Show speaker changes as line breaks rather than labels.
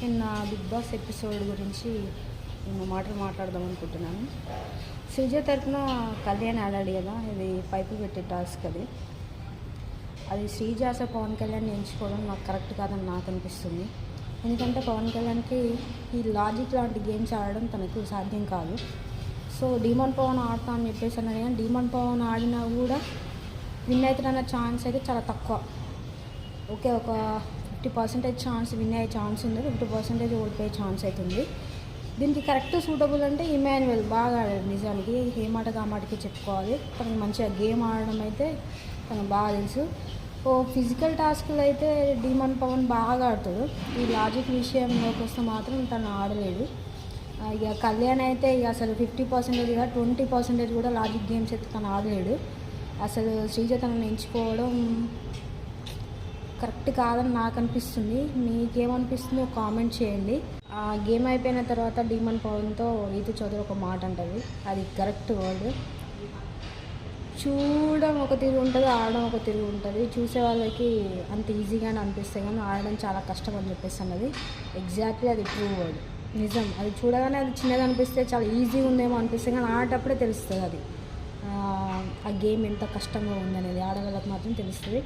నిన్న big boss episode గురించి నేను మాటలు మాట్లాడదాం అనుకుంటున్నాను. శ్రీజ తరఫున కళ్యాణ్ ఆడాడు కదా, ఇది పైపు పెట్టే టాస్క్. అది శ్రీజ అసలు పవన్ కళ్యాణ్ని ఎంచుకోవడం నాకు కరెక్ట్ కాదని నాకు అనిపిస్తుంది. ఎందుకంటే పవన్ కళ్యాణ్కి ఈ లాజిక్ లాంటి గేమ్స్ ఆడడం తనకు సాధ్యం కాదు. సో డీమన్ పవన్ ఆడతా అని చెప్పేసి అన్నాడు, కానీ డీమన్ పవన్ ఆడినా కూడా విన్ అవుతాడన్న ఛాన్స్ అయితే చాలా తక్కువ. ఓకే, ఒక 50% ఛాన్స్ విన్ అయ్యే ఛాన్స్ ఉంది, 50% ఓడిపోయే ఛాన్స్ అవుతుంది. దీనికి కరెక్ట్ సూటబుల్ అంటే ఇమాన్యుయల్ బాగా ఆడాడు. నిజానికి ఏ మాటకు ఆ మాటకి చెప్పుకోవాలి. తనకు మంచిగా గేమ్ ఆడడం అయితే తనకు బాగా తెలుసు. ఫిజికల్ టాస్క్లు అయితే డీమన్ పవన్ బాగా ఆడుతాడు. ఈ లాజిక్ విషయంలోకి వస్తే మాత్రం తను ఆడలేడు. ఇక కళ్యాణ్ అయితే ఇక అసలు 50% 20% కూడా లాజిక్ గేమ్స్ అయితే తను ఆడలేడు. అసలు శ్రీజ తనని ఎంచుకోవడం కరెక్ట్ కాదని నాకు అనిపిస్తుంది. మీకేమనిపిస్తుందో కామెంట్ చేయండి. ఆ గేమ్ అయిపోయిన తర్వాత డీమన్ పవన్తో రీతు చౌదరి ఒక మాట అంటుంది, అది కరెక్ట్ వర్డ్. చూడడం ఒక తిరుగు ఉంటుంది, ఆడడం ఒక తిరుగు ఉంటుంది. చూసే వాళ్ళకి అంత ఈజీగానే అనిపిస్తాయి, కానీ ఆడడం చాలా కష్టం అని చెప్పేసి అన్నది. ఎగ్జాక్ట్లీ అది ట్రూ వర్డ్, నిజం. అది చూడగానే అది చిన్నగా అనిపిస్తే చాలా ఈజీగా ఉందేమో అనిపిస్తే, కానీ ఆడేటప్పుడే తెలుస్తుంది అది ఆ గేమ్ ఎంత కష్టంగా ఉందనేది. ఆడవాళ్ళకి మాత్రం తెలుస్తుంది.